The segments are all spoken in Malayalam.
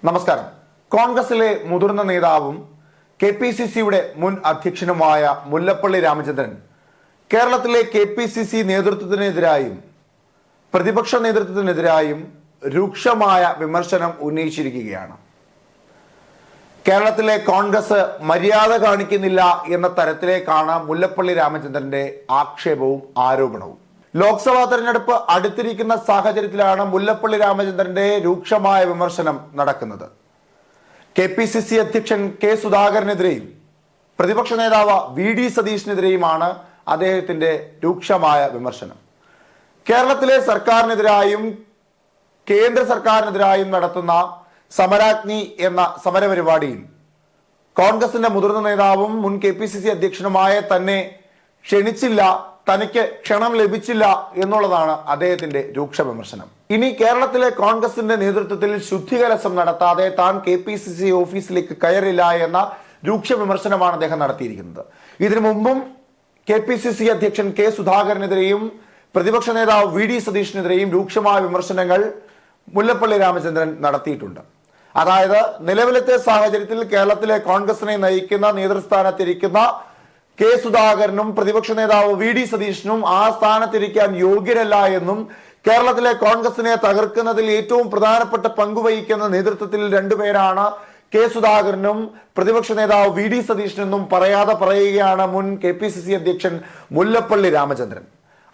നമസ്കാരം. കോൺഗ്രസിലെ മുതിർന്ന നേതാവും KPCCയുടെ മുൻ അധ്യക്ഷനുമായ മുല്ലപ്പള്ളി രാമചന്ദ്രൻ കേരളത്തിലെ KPCC നേതൃത്വത്തിനെതിരായും പ്രതിപക്ഷ നേതൃത്വത്തിനെതിരായും രൂക്ഷമായ വിമർശനം ഉന്നയിച്ചിരിക്കുകയാണ്. കേരളത്തിലെ കോൺഗ്രസ് മര്യാദ കാണിക്കുന്നില്ല എന്ന തരത്തിലേക്കാണ് മുല്ലപ്പള്ളി രാമചന്ദ്രന്റെ ആക്ഷേപവും ആരോപണവും. ലോക്സഭാ തെരഞ്ഞെടുപ്പ് അടുത്തിരിക്കുന്ന സാഹചര്യത്തിലാണ് മുല്ലപ്പള്ളി രാമചന്ദ്രന്റെ രൂക്ഷമായ വിമർശനം നടക്കുന്നത്. KPCC അധ്യക്ഷൻ K സുധാകരനെതിരെയും പ്രതിപക്ഷ നേതാവ് VD സതീഷിനെതിരെയുമാണ് അദ്ദേഹത്തിന്റെ രൂക്ഷമായ വിമർശനം. കേരളത്തിലെ സർക്കാരിനെതിരായും കേന്ദ്ര സർക്കാരിനെതിരായും നടത്തുന്ന സമരാഗ്നി എന്ന സമരപരിപാടിയിൽ കോൺഗ്രസിന്റെ മുതിർന്ന നേതാവും മുൻ KPCC അധ്യക്ഷനുമായ തന്നെ ക്ഷണിച്ചില്ല, തനിക്ക് ക്ഷണം ലഭിച്ചില്ല എന്നുള്ളതാണ് അദ്ദേഹത്തിന്റെ രൂക്ഷ വിമർശനം. ഇനി കേരളത്തിലെ കോൺഗ്രസിന്റെ നേതൃത്വത്തിൽ ശുദ്ധികലശം നടത്താതെ താൻ KPCC ഓഫീസിലേക്ക് കയറില്ല എന്ന രൂക്ഷ വിമർശനമാണ് അദ്ദേഹം നടത്തിയിരിക്കുന്നത്. ഇതിനു മുമ്പും KPCC അധ്യക്ഷൻ K സുധാകരനെതിരെയും പ്രതിപക്ഷ നേതാവ് VD സതീഷിനെതിരെയും രൂക്ഷമായ വിമർശനങ്ങൾ മുല്ലപ്പള്ളി രാമചന്ദ്രൻ നടത്തിയിട്ടുണ്ട്. അതായത് നിലവിലത്തെ സാഹചര്യത്തിൽ കേരളത്തിലെ കോൺഗ്രസിനെ നയിക്കുന്ന നേതൃസ്ഥാനത്തിരിക്കുന്ന K സുധാകരനും പ്രതിപക്ഷ നേതാവ് VD സതീഷിനും ആ സ്ഥാനത്തിരിക്കാൻ യോഗ്യരല്ല എന്നും കേരളത്തിലെ കോൺഗ്രസിനെ തകർക്കുന്നതിൽ ഏറ്റവും പ്രധാനപ്പെട്ട പങ്കുവഹിക്കുന്ന നേതൃത്വത്തിൽ രണ്ടുപേരാണ് K സുധാകരനും പ്രതിപക്ഷ നേതാവ് VD സതീഷിനെന്നും പറയാതെ പറയുകയാണ് മുൻ KPCC അധ്യക്ഷൻ മുല്ലപ്പള്ളി രാമചന്ദ്രൻ.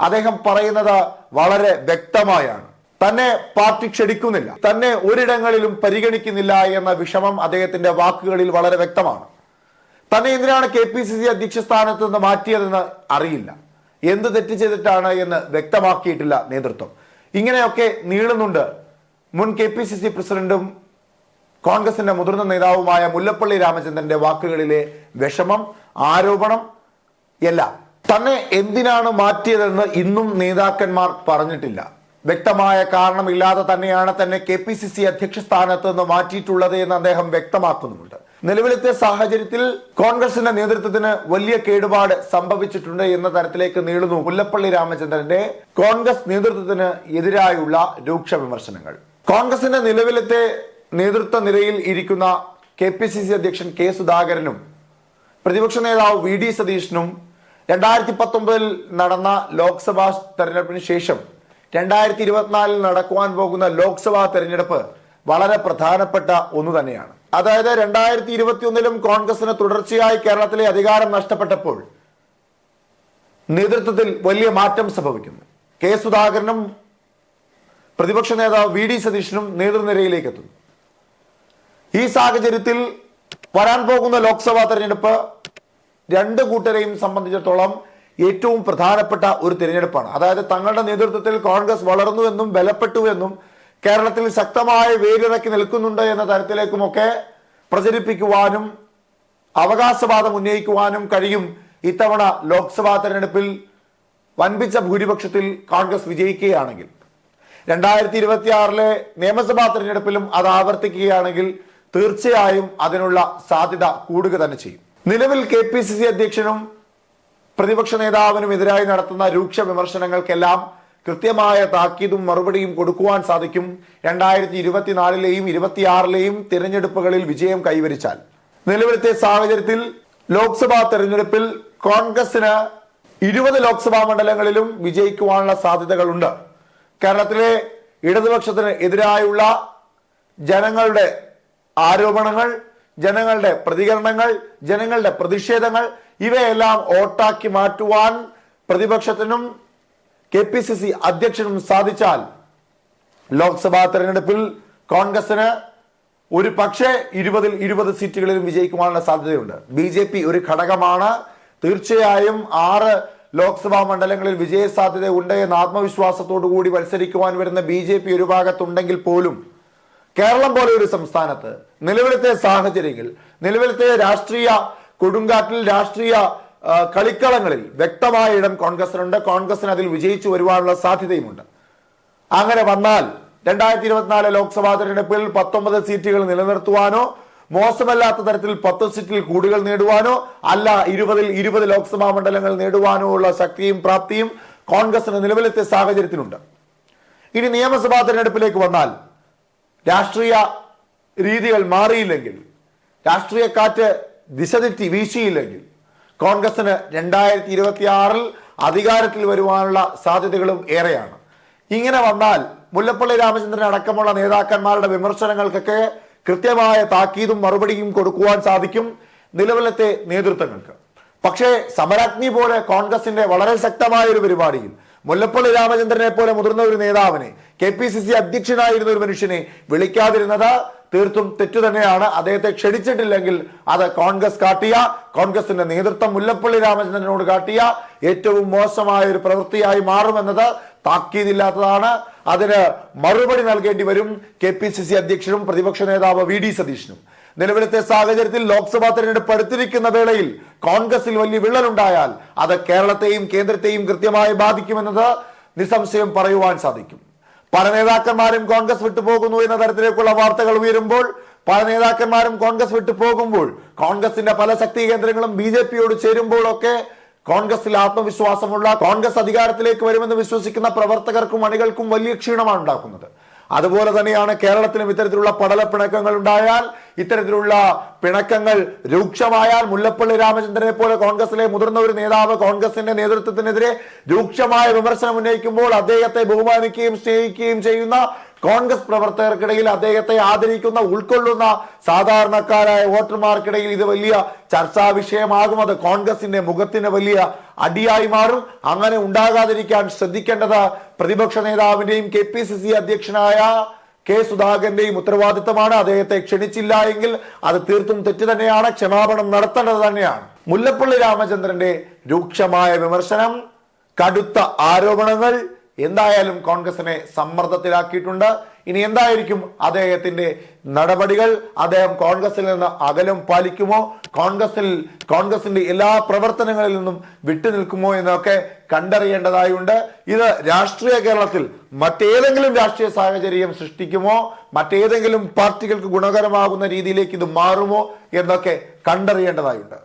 അദ്ദേഹം പറയുന്നത് വളരെ വ്യക്തമായാണ്. തന്നെ പാർട്ടി ക്ഷണിക്കുന്നില്ല, തന്നെ ഒരിടങ്ങളിലും പരിഗണിക്കുന്നില്ല എന്ന വിഷമം അദ്ദേഹത്തിന്റെ വാക്കുകളിൽ വളരെ വ്യക്തമാണ്. തന്നെ എന്തിനാണ് KPCC അധ്യക്ഷ സ്ഥാനത്ത് നിന്ന് മാറ്റിയതെന്ന് അറിയില്ല, എന്ത് തെറ്റ് ചെയ്തിട്ടാണ് എന്ന് വ്യക്തമാക്കിയിട്ടില്ല നേതൃത്വം. ഇങ്ങനെയൊക്കെ നീളുന്നുണ്ട് മുൻ KPCC പ്രസിഡന്റും കോൺഗ്രസിന്റെ മുതിർന്ന നേതാവുമായ മുല്ലപ്പള്ളി രാമചന്ദ്രന്റെ വാക്കുകളിലെ വിഷമം, ആരോപണം എല്ലാം. തന്നെ എന്തിനാണ് മാറ്റിയതെന്ന് ഇന്നും നേതാക്കന്മാർ പറഞ്ഞിട്ടില്ല. വ്യക്തമായ കാരണമില്ലാതെ തന്നെയാണ് തന്നെ KPCC അധ്യക്ഷ സ്ഥാനത്ത് നിന്ന് മാറ്റിയിട്ടുള്ളത് എന്ന് അദ്ദേഹം വ്യക്തമാക്കുന്നുമുണ്ട്. നിലവിലത്തെ സാഹചര്യത്തിൽ കോൺഗ്രസിന്റെ നേതൃത്വത്തിന് വലിയ കേടുപാട് സംഭവിച്ചിട്ടുണ്ട് എന്ന തരത്തിലേക്ക് നീളുന്നു മുല്ലപ്പള്ളി രാമചന്ദ്രന്റെ കോൺഗ്രസ് നേതൃത്വത്തിന് എതിരായുള്ള രൂക്ഷ വിമർശനങ്ങൾ. കോൺഗ്രസിന്റെ നിലവിലത്തെ നേതൃത്വ നിരയിൽ ഇരിക്കുന്ന KPCC അധ്യക്ഷൻ K സുധാകരനും പ്രതിപക്ഷ നേതാവ് VD സതീഷിനും 2019 നടന്ന ലോക്സഭാ തെരഞ്ഞെടുപ്പിന് ശേഷം 2024 നടക്കുവാൻ പോകുന്ന ലോക്സഭാ തെരഞ്ഞെടുപ്പ് വളരെ പ്രധാനപ്പെട്ട ഒന്ന് തന്നെയാണ്. അതായത് 2021 കോൺഗ്രസിന് തുടർച്ചയായി കേരളത്തിലെ അധികാരം നഷ്ടപ്പെട്ടപ്പോൾ നേതൃത്വത്തിൽ വലിയ മാറ്റം സംഭവിക്കുന്നു. K സുധാകരനും പ്രതിപക്ഷ നേതാവ് VD സതീഷിനും നേതൃനിരയിലേക്ക് എത്തുന്നു. ഈ സാഹചര്യത്തിൽ വരാൻ പോകുന്ന ലോക്സഭാ തെരഞ്ഞെടുപ്പ് രണ്ട് കൂട്ടരെയും സംബന്ധിച്ചിടത്തോളം ഏറ്റവും പ്രധാനപ്പെട്ട ഒരു തിരഞ്ഞെടുപ്പാണ്. അതായത് തങ്ങളുടെ നേതൃത്വത്തിൽ കോൺഗ്രസ് വളർന്നുവെന്നും ബലപ്പെട്ടുവെന്നും കേരളത്തിൽ ശക്തമായ വേരിറക്കി നിൽക്കുന്നുണ്ട് എന്ന തരത്തിലേക്കുമൊക്കെ പ്രചരിപ്പിക്കുവാനും അവകാശവാദം ഉന്നയിക്കുവാനും കഴിയും. ഇത്തവണ ലോക്സഭാ തെരഞ്ഞെടുപ്പിൽ വൻപിച്ച ഭൂരിപക്ഷത്തിൽ കോൺഗ്രസ് വിജയിക്കുകയാണെങ്കിൽ 2026 നിയമസഭാ തെരഞ്ഞെടുപ്പിലും അത് ആവർത്തിക്കുകയാണെങ്കിൽ തീർച്ചയായും അതിനുള്ള സാധ്യത കൂടുക തന്നെ ചെയ്യും. നിലവിൽ KPCC അധ്യക്ഷനും പ്രതിപക്ഷ നേതാവിനും എതിരായി നടത്തുന്ന രൂക്ഷ വിമർശനങ്ങൾക്കെല്ലാം കൃത്യമായ താക്കീതും മറുപടിയും കൊടുക്കുവാൻ സാധിക്കും 2024 26 തിരഞ്ഞെടുപ്പുകളിൽ വിജയം കൈവരിച്ചാൽ. നിലവിലത്തെ സാഹചര്യത്തിൽ ലോക്സഭാ തെരഞ്ഞെടുപ്പിൽ കോൺഗ്രസിന് 20 ലോക്സഭാ മണ്ഡലങ്ങളിലും വിജയിക്കുവാനുള്ള സാധ്യതകളുണ്ട്. കേരളത്തിലെ ഇടതുപക്ഷത്തിന് എതിരായുള്ള ജനങ്ങളുടെ ആരോപണങ്ങൾ, ജനങ്ങളുടെ പ്രതികരണങ്ങൾ, ജനങ്ങളുടെ പ്രതിഷേധങ്ങൾ ഇവയെല്ലാം വോട്ടാക്കി മാറ്റുവാൻ പ്രതിപക്ഷത്തിനും KPCC അധ്യക്ഷനും സാധിച്ചാൽ ലോക്സഭാ തെരഞ്ഞെടുപ്പിൽ കോൺഗ്രസിന് ഒരു പക്ഷേ 20 സീറ്റുകളിലും വിജയിക്കുവാനുള്ള സാധ്യതയുണ്ട്. BJP ഒരു ഘടകമാണ്. തീർച്ചയായും 6 ലോക്സഭാ മണ്ഡലങ്ങളിൽ വിജയ സാധ്യത ഉണ്ട് എന്ന ആത്മവിശ്വാസത്തോടു കൂടി മത്സരിക്കുവാൻ വരുന്ന BJP ഒരു ഭാഗത്തുണ്ടെങ്കിൽ പോലും കേരളം പോലെ ഒരു സംസ്ഥാനത്ത് നിലവിലത്തെ സാഹചര്യങ്ങൾ, നിലവിലത്തെ രാഷ്ട്രീയ കൊടുങ്കാറ്റിൽ, രാഷ്ട്രീയ കളിക്കളങ്ങളിൽ വ്യക്തമായ ഇടം കോൺഗ്രസിനുണ്ട്. കോൺഗ്രസിന് അതിൽ വിജയിച്ചു വരുവാനുള്ള സാധ്യതയുമുണ്ട്. അങ്ങനെ വന്നാൽ 2024 ലോക്സഭാ തെരഞ്ഞെടുപ്പിൽ 19 സീറ്റുകൾ നിലനിർത്തുവാനോ മോശമല്ലാത്ത തരത്തിൽ 10 സീറ്റിൽ കൂടുതൽ നേടുവാനോ അല്ല 20 ലോക്സഭാ മണ്ഡലങ്ങൾ നേടുവാനോ ഉള്ള ശക്തിയും പ്രാപ്തിയും കോൺഗ്രസിന് നിലവിലത്തെ സാഹചര്യത്തിനുണ്ട്. ഇനി നിയമസഭാ തെരഞ്ഞെടുപ്പിലേക്ക് വന്നാൽ രാഷ്ട്രീയ രീതികൾ മാറിയില്ലെങ്കിൽ, രാഷ്ട്രീയ കാറ്റ് ദിശ തെറ്റി വീശിയില്ലെങ്കിൽ കോൺഗ്രസിന് 2026 അധികാരത്തിൽ വരുവാനുള്ള സാധ്യതകളും ഏറെയാണ്. ഇങ്ങനെ വന്നാൽ മുല്ലപ്പള്ളി രാമചന്ദ്രൻ അടക്കമുള്ള നേതാക്കന്മാരുടെ വിമർശനങ്ങൾക്കൊക്കെ കൃത്യമായ താക്കീതും മറുപടിയും കൊടുക്കുവാൻ സാധിക്കും നിലവിലത്തെ നേതൃത്വങ്ങൾക്ക്. പക്ഷേ സമരാഗ്നി പോലെ കോൺഗ്രസിന്റെ വളരെ ശക്തമായ ഒരു പരിപാടിയിൽ മുല്ലപ്പള്ളി രാമചന്ദ്രനെ പോലെ മുതിർന്ന ഒരു നേതാവിനെ, KPCC അധ്യക്ഷനായിരുന്ന ഒരു മനുഷ്യനെ വിളിക്കാതിരുന്നത് തീർത്തും തെറ്റു തന്നെയാണ്. അദ്ദേഹത്തെ ക്ഷണിച്ചിട്ടില്ലെങ്കിൽ അത് കോൺഗ്രസിന്റെ നേതൃത്വം മുല്ലപ്പള്ളി രാമചന്ദ്രനോട് കാട്ടിയ ഏറ്റവും മോശമായ ഒരു പ്രവൃത്തിയായി മാറുമെന്നത് താക്കീതില്ലാത്തതാണ്. അതിന് മറുപടി നൽകേണ്ടി വരും KPCC അധ്യക്ഷനും പ്രതിപക്ഷ നേതാവ് VD സതീശനും. നിലവിലത്തെ സാഹചര്യത്തിൽ ലോക്സഭാ തെരഞ്ഞെടുപ്പ് അടുത്തിരിക്കുന്ന വേളയിൽ കോൺഗ്രസിൽ വലിയ വിള്ളലുണ്ടായാൽ അത് കേരളത്തെയും കേന്ദ്രത്തെയും കൃത്യമായി ബാധിക്കുമെന്നത് നിസ്സംശയം പറയുവാൻ സാധിക്കും. പല നേതാക്കന്മാരും കോൺഗ്രസ് വിട്ടുപോകുന്നു എന്ന തരത്തിലേക്കുള്ള വാർത്തകൾ ഉയരുമ്പോൾ, പല നേതാക്കന്മാരും കോൺഗ്രസ് വിട്ടുപോകുമ്പോൾ, കോൺഗ്രസിന്റെ പല ശക്തി കേന്ദ്രങ്ങളും BJPയോട് ചേരുമ്പോഴൊക്കെ കോൺഗ്രസിൽ ആത്മവിശ്വാസമുള്ള, കോൺഗ്രസ് അധികാരത്തിലേക്ക് വരുമെന്ന് വിശ്വസിക്കുന്ന പ്രവർത്തകർക്കും അണികൾക്കും വലിയ ക്ഷീണമാണ് ഉണ്ടാക്കുന്നത്. അതുപോലെ തന്നെയാണ് കേരളത്തിലും ഇത്തരത്തിലുള്ള പടലപ്പിണക്കങ്ങൾ ഉണ്ടായാൽ, ഇത്തരത്തിലുള്ള പിണക്കങ്ങൾ രൂക്ഷമായാൽ, മുല്ലപ്പള്ളി രാമചന്ദ്രനെ പോലെ കോൺഗ്രസിലെ മുതിർന്ന ഒരു നേതാവ് കോൺഗ്രസിന്റെ നേതൃത്വത്തിനെതിരെ രൂക്ഷമായ വിമർശനം ഉന്നയിക്കുമ്പോൾ അദ്ദേഹത്തെ ബഹുമാനിക്കുകയും സ്നേഹിക്കുകയും ചെയ്യുന്ന കോൺഗ്രസ് പ്രവർത്തകർക്കിടയിൽ, അദ്ദേഹത്തെ ആദരിക്കുന്ന ഉൾക്കൊള്ളുന്ന സാധാരണക്കാരായ വോട്ടർമാർക്കിടയിൽ ഇത് വലിയ ചർച്ചാ വിഷയമാകും. അത് കോൺഗ്രസിന്റെ മുഖത്തിന് വലിയ അടിയായി മാറും. അങ്ങനെ ഉണ്ടാകാതിരിക്കാൻ ശ്രദ്ധിക്കേണ്ടത് പ്രതിപക്ഷ നേതാവിന്റെയും KPCC അധ്യക്ഷനായ K സുധാകരന്റെയും ഉത്തരവാദിത്തമാണ്. അദ്ദേഹത്തെ ക്ഷണിച്ചില്ല എങ്കിൽ അത് തീർത്തും തെറ്റ് തന്നെയാണ്, ക്ഷമാപണം നടത്തേണ്ടത് തന്നെയാണ്. മുല്ലപ്പള്ളി രാമചന്ദ്രന്റെ രൂക്ഷമായ വിമർശനം, കടുത്ത ആരോപണങ്ങൾ എന്തായാലും കോൺഗ്രസിനെ സമ്മർദ്ദത്തിലാക്കിയിട്ടുണ്ട്. ഇനി എന്തായിരിക്കും അദ്ദേഹത്തിന്റെ നടപടികൾ? അദ്ദേഹം കോൺഗ്രസിൽ നിന്ന് അകലം പാലിക്കുമോ? കോൺഗ്രസിന്റെ എല്ലാ പ്രവർത്തനങ്ങളിൽ നിന്നും വിട്ടുനിൽക്കുമോ എന്നൊക്കെ കണ്ടറിയേണ്ടതായുണ്ട്. ഇത് രാഷ്ട്രീയ കേരളത്തിൽ മറ്റേതെങ്കിലും രാഷ്ട്രീയ സാഹചര്യം സൃഷ്ടിക്കുമോ? മറ്റേതെങ്കിലും പാർട്ടികൾക്ക് ഗുണകരമാകുന്ന രീതിയിലേക്ക് ഇത് മാറുമോ എന്നൊക്കെ കണ്ടറിയേണ്ടതായുണ്ട്.